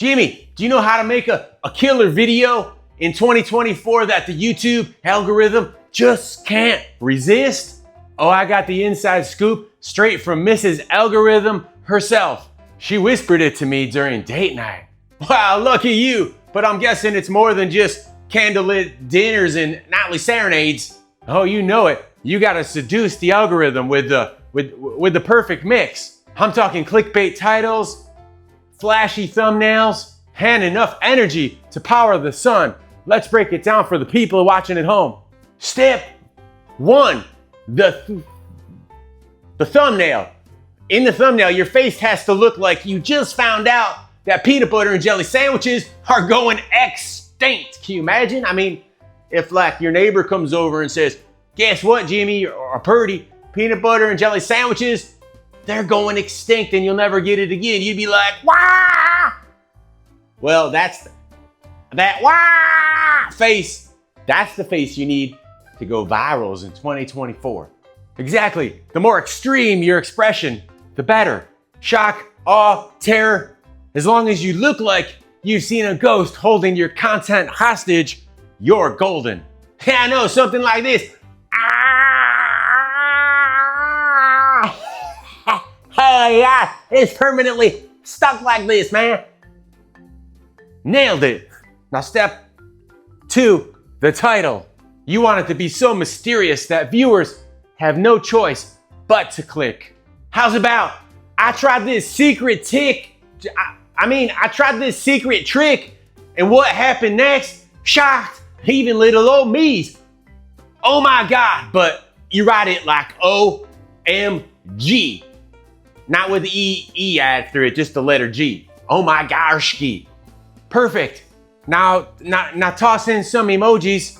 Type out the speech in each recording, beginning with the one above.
Jimmy, do you know how to make a killer video in 2024 that the YouTube algorithm just can't resist? Oh, I got the inside scoop straight from Mrs. Algorithm herself. She whispered it to me during date night. Wow, lucky you, but I'm guessing it's more than just candlelit dinners and nightly serenades. Oh, you know it. You gotta seduce the algorithm with the perfect mix. I'm talking clickbait titles, flashy thumbnails, and enough energy to power the sun. Let's break it down for the people watching at home. Step 1, the thumbnail. In the thumbnail, your face has to look like you just found out that peanut butter and jelly sandwiches are going extinct. Can you imagine? I mean, if like your neighbor comes over and says, guess what, Jimmy or Purdy, peanut butter and jelly sandwiches, they're going extinct and you'll never get it again. You'd be like, wah! Well, that wah face. That's the face you need to go virals in 2024. Exactly. The more extreme your expression, the better. Shock, awe, terror. As long as you look like you've seen a ghost holding your content hostage, you're golden. Yeah, I know, something like this. Hey, yeah, it's permanently stuck like this, man. Nailed it. Now step 2, the title. You want it to be so mysterious that viewers have no choice but to click. How's about, I tried this secret I tried this secret trick, and what happened next? Shocked, even little old me's. Oh my God, but you write it like O-M-G. Not with the E after it, just the letter G. Oh my gosh. Perfect. Now toss in some emojis.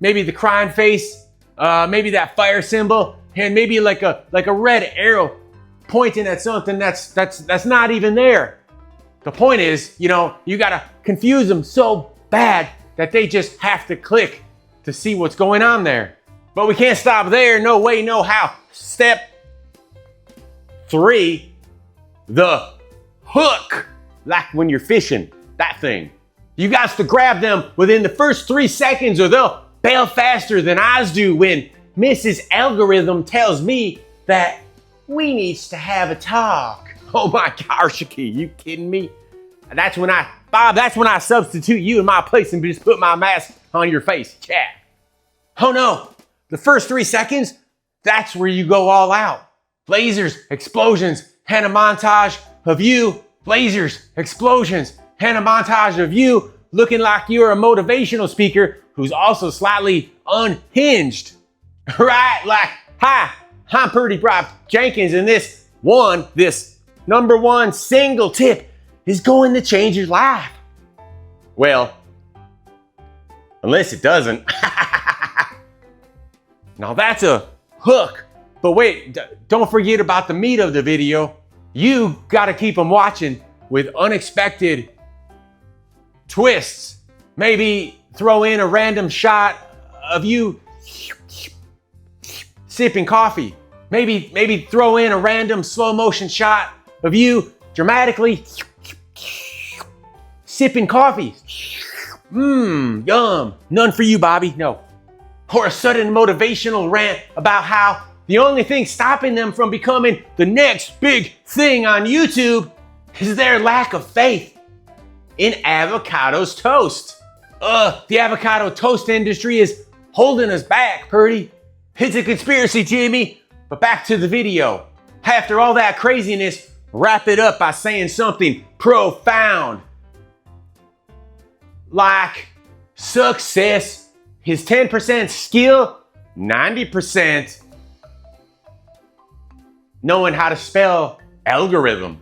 Maybe the crying face, maybe that fire symbol, and maybe like a red arrow pointing at something that's not even there. The point is, you gotta confuse them so bad that they just have to click to see what's going on there. But we can't stop there. No way, no how. Step 3, the hook. Like when you're fishing, that thing. You got to grab them within the first 3 seconds or they'll bail faster than I do when Mrs. Algorithm tells me that we needs to have a talk. Oh my gosh, you kidding me? That's when I substitute you in my place and just put my mask on your face, chat. Oh no, the first 3 seconds, that's where you go all out. Lasers, explosions, and a montage of you. Lasers, explosions, and a montage of you looking like you're a motivational speaker who's also slightly unhinged. Right? Like, hi, I'm Purdy Jenkins, and this number one single tip is going to change your life. Well, unless it doesn't. Now that's a hook. But wait, don't forget about the meat of the video. You gotta keep them watching with unexpected twists. Maybe throw in a random shot of you sipping coffee. Maybe throw in a random slow motion shot of you dramatically sipping coffee. Yum. None for you, Bobby. No. Or a sudden motivational rant about how the only thing stopping them from becoming the next big thing on YouTube is their lack of faith in avocados toast. The avocado toast industry is holding us back, Purdy. It's a conspiracy, Jimmy. But back to the video. After all that craziness, wrap it up by saying something profound. Like, success is 10% skill, 90% knowing how to spell algorithm.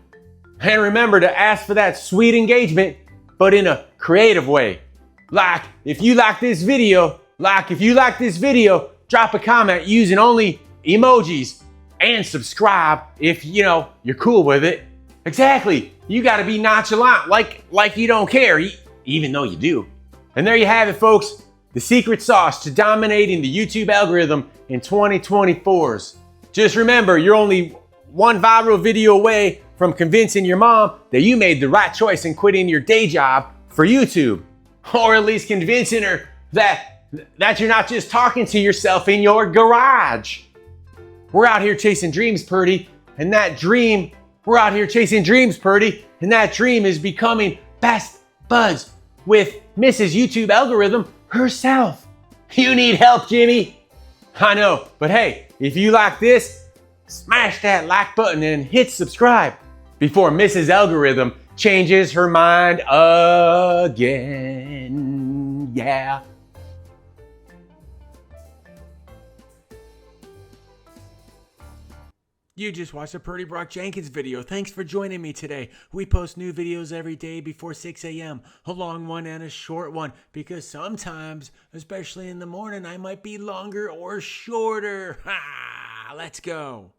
And remember to ask for that sweet engagement, but in a creative way. Like, if you like this video, drop a comment using only emojis and subscribe if, you're cool with it. Exactly. You gotta be nonchalant, like you don't care, even though you do. And there you have it, folks. The secret sauce to dominating the YouTube algorithm in 2024's. Just remember, you're only one viral video away from convincing your mom that you made the right choice in quitting your day job for YouTube. Or at least convincing her that you're not just talking to yourself in your garage. We're out here chasing dreams, Purdy, and that dream is becoming best buds with Mrs. YouTube algorithm herself. You need help, Jimmy. I know, but hey, if you like this, smash that like button and hit subscribe before Mrs. Algorithm changes her mind again. Yeah. You just watched a Purdy Jenkins video. Thanks for joining me today. We post new videos every day before 6 a.m. A long one and a short one, because sometimes, especially in the morning, I might be longer or shorter. Ha! Let's go.